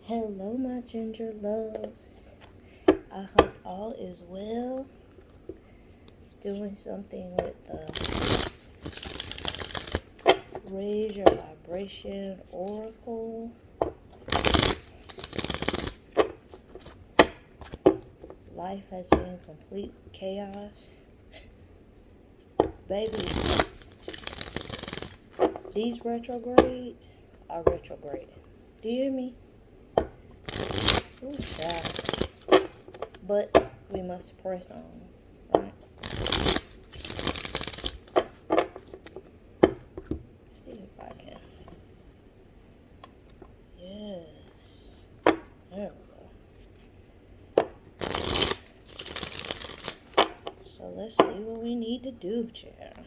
Hello, my ginger loves. I hope all is well. Doing something with the Raise Your Vibration Oracle. Life has been complete chaos. Baby, these retrogrades are retrograding. Do you hear me? Ooh, child. But we must press on, right? See if I can. Yes. There we go. So let's see what we need to do, child.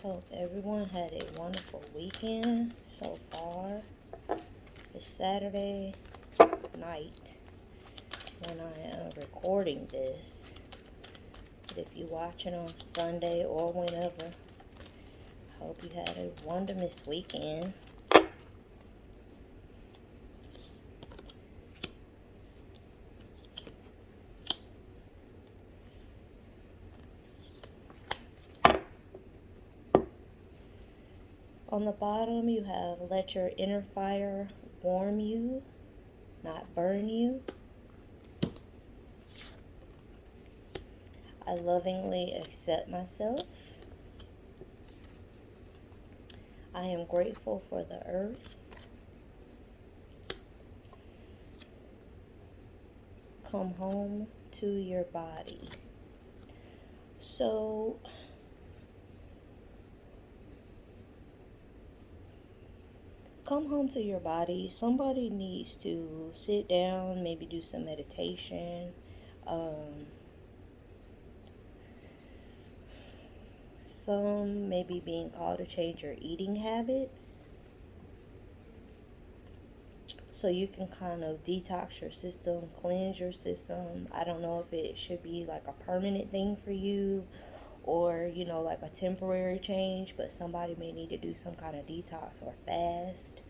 Hope everyone had a wonderful weekend so far. It's Saturday night when I am recording this. But if you're watching on Sunday or whenever, I hope you had a wonderful weekend. On the bottom, you have let your inner fire warm you, not burn you. I lovingly accept myself. I am grateful for the earth. Come home to your body. So, come home to your body. Somebody needs to sit down, maybe do some meditation. Some may be being called to change your eating habits so you can kind of detox your system, cleanse your system. I don't know if it should be like a permanent thing for you or, like a temporary change, but somebody may need to do some kind of detox or fast.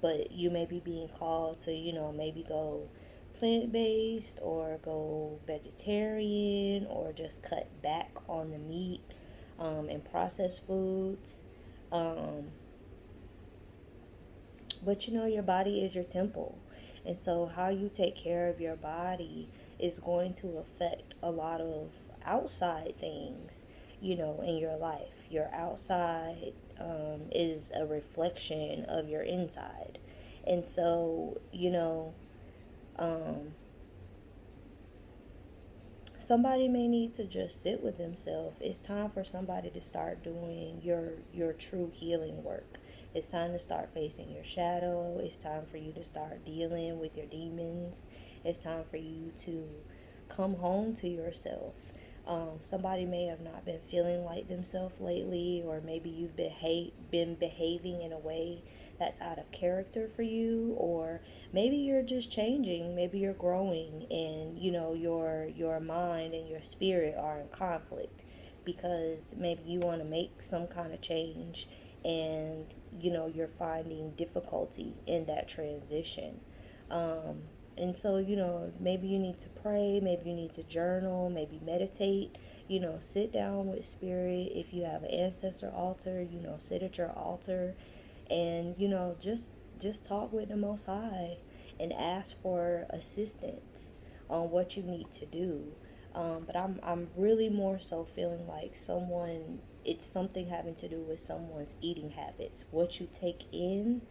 But you may be being called to, maybe go plant-based or go vegetarian or just cut back on the meat and processed foods. But your body is your temple. And so how you take care of your body is going to affect a lot of outside things, in your life. Your outside is a reflection of your inside. And so, somebody may need to just sit with themselves. It's time for somebody to start doing your true healing work. It's time to start facing your shadow. It's time for you to start dealing with your demons. It's time for you to come home to yourself. Somebody may have not been feeling like themselves lately, or maybe you've been behaving in a way that's out of character for you, or maybe you're just changing, maybe you're growing, and your mind and your spirit are in conflict because maybe you want to make some kind of change and you're finding difficulty in that transition. And so, maybe you need to pray, maybe you need to journal, maybe meditate, sit down with spirit. If you have an ancestor altar, sit at your altar and, just talk with the Most High and ask for assistance on what you need to do. But I'm really more so feeling like it's something having to do with someone's eating habits. What you take in,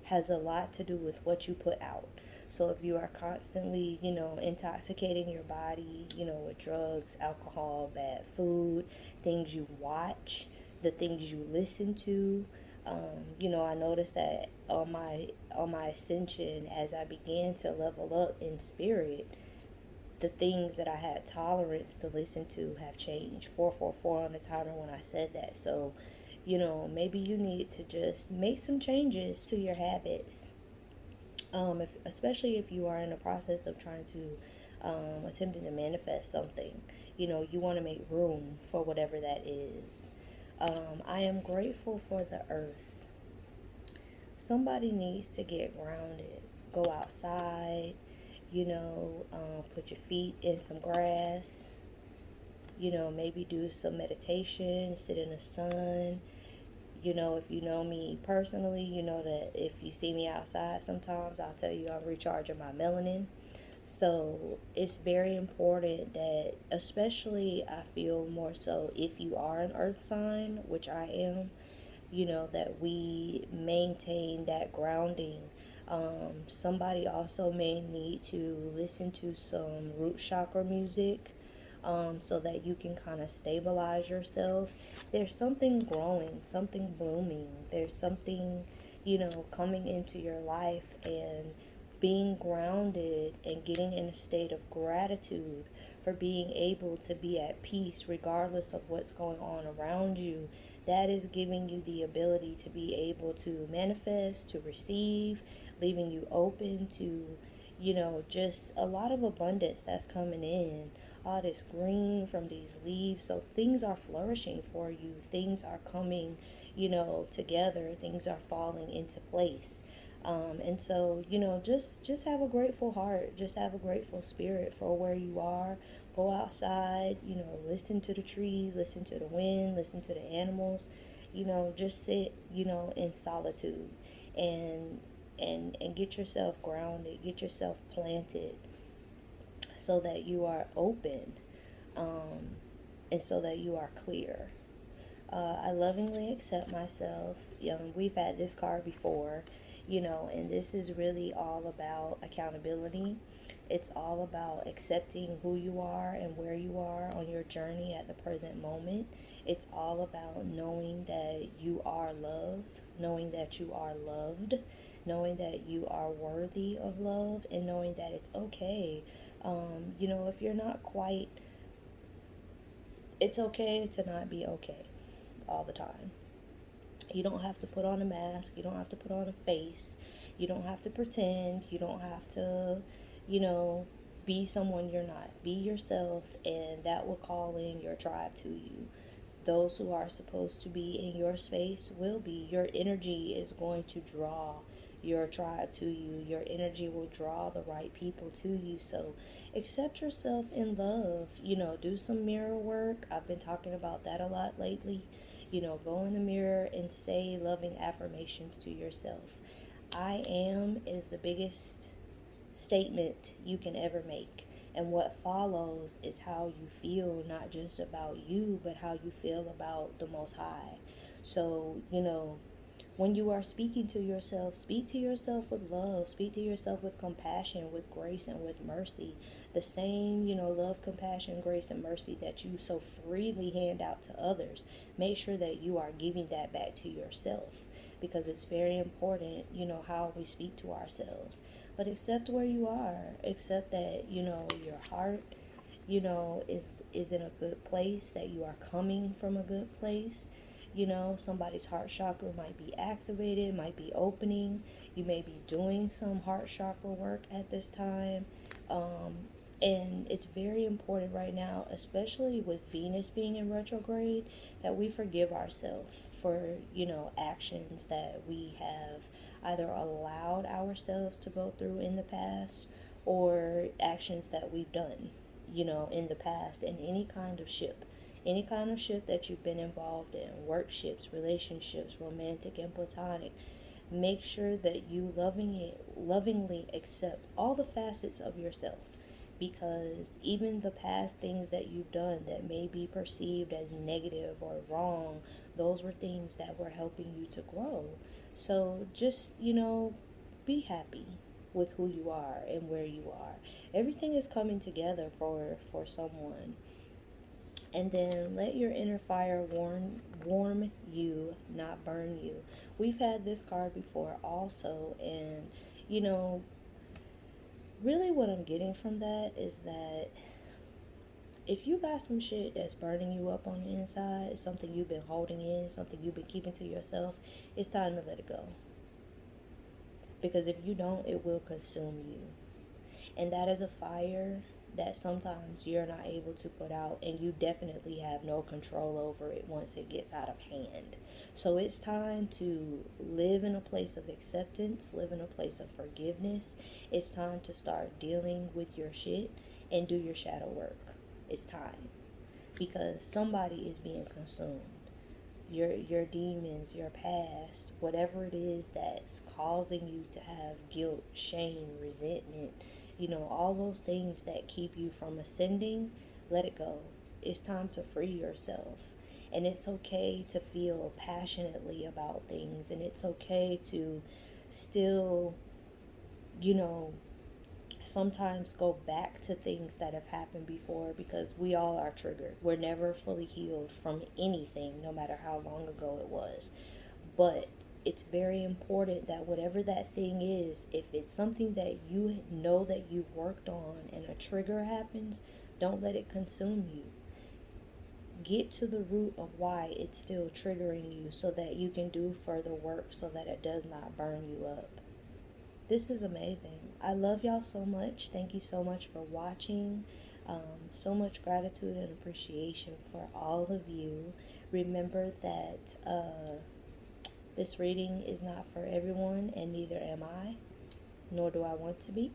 has a lot to do with what you put out. So if you are constantly, intoxicating your body, with drugs, alcohol, bad food, things you watch, the things you listen to, I noticed that on my ascension, as I began to level up in spirit, the things that I had tolerance to listen to have changed. 444 on the timer when I said that. So, maybe you need to just make some changes to your habits. Especially if you are in the process of trying to attempting to manifest something. You want to make room for whatever that is. I am grateful for the earth. Somebody needs to get grounded. Go outside, put your feet in some grass, maybe do some meditation, sit in the sun. If you know me personally, you know that if you see me outside sometimes, I'll tell you I'm recharging my melanin. So it's very important that, especially I feel more so if you are an earth sign, which I am, that we maintain that grounding. Somebody also may need to listen to some root chakra music, so that you can kind of stabilize yourself. There's something growing, something blooming. There's something, coming into your life, and being grounded and getting in a state of gratitude for being able to be at peace regardless of what's going on around you. That is giving you the ability to be able to manifest, to receive, leaving you open to, just a lot of abundance that's coming in. All this green from these leaves. So things are flourishing for you. Things are coming, together. Things are falling into place. And so, just have a grateful heart. Just have a grateful spirit for where you are. Go outside, listen to the trees, listen to the wind, listen to the animals. Just sit, in solitude, and and get yourself grounded, get yourself planted, so that you are open, um, and so that you are clear. I lovingly accept myself. We've had this card before, and this is really all about accountability. It's all about accepting who you are and where you are on your journey at the present moment. It's all about knowing that you are loved, knowing that you are loved, knowing that you are worthy of love, and knowing that it's okay. If you're not quite, it's okay to not be okay all the time. You don't have to put on a mask. You don't have to put on a face. You don't have to pretend. You don't have to, you know, be someone you're not. Be yourself, and that will call in your tribe to you. Those who are supposed to be in your space will be. Your energy is going to draw your tribe to you. Your energy will draw the right people to you. So accept yourself in love. Do some mirror work. I've been talking about that a lot lately. Go in the mirror and say loving affirmations to yourself. I am is the biggest statement you can ever make. And what follows is how you feel, not just about you, but how you feel about the Most High. So, when you are speaking to yourself, speak to yourself with love, speak to yourself with compassion, with grace, and with mercy. The same, love, compassion, grace, and mercy that you so freely hand out to others. Make sure that you are giving that back to yourself, because it's very important, how we speak to ourselves. But accept where you are. Accept that, your heart, is in a good place, that you are coming from a good place. Somebody's heart chakra might be activated, might be opening. You may be doing some heart chakra work at this time. And it's very important right now, especially with Venus being in retrograde, that we forgive ourselves for, actions that we have either allowed ourselves to go through in the past, or actions that we've done, in the past, in any kind of ship. Any kind of ship that you've been involved in, work ships, relationships, romantic and platonic. Make sure that you lovingly accept all the facets of yourself, because even the past things that you've done that may be perceived as negative or wrong, those were things that were helping you to grow. So just, be happy with who you are and where you are. Everything is coming together for someone. And then let your inner fire warm you, not burn you. We've had this card before also, and you know, really what I'm getting from that is that if you got some shit that's burning you up on the inside, something you've been holding in, something you've been keeping to yourself, it's time to let it go. Because if you don't, it will consume you. And that is a fire that sometimes you're not able to put out, and you definitely have no control over it once it gets out of hand. So it's time to live in a place of acceptance, live in a place of forgiveness. It's time to start dealing with your shit and do your shadow work. It's time, because somebody is being consumed. Your demons, your past, whatever it is that's causing you to have guilt, shame, resentment, all those things that keep you from ascending, let it go. It's time to free yourself. And it's okay to feel passionately about things, and it's okay to still, you know, sometimes go back to things that have happened before, because we all are triggered. We're never fully healed from anything, no matter how long ago it was. But it's very important that whatever that thing is, if it's something that you know that you've worked on and a trigger happens, don't let it consume you. Get to the root of why it's still triggering you, so that you can do further work so that it does not burn you up. This is amazing. I love y'all so much. Thank you so much for watching. So much gratitude and appreciation for all of you. Remember that this reading is not for everyone, and neither am I, nor do I want to be.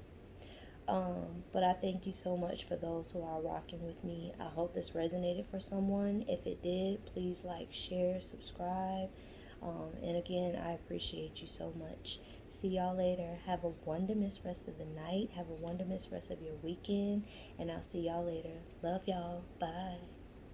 But I thank you so much for those who are rocking with me. I hope this resonated for someone. If it did, please like, share, subscribe. And again, I appreciate you so much. See y'all later. Have a wonderful rest of the night. Have a wonderful rest of your weekend. And I'll see y'all later. Love y'all. Bye.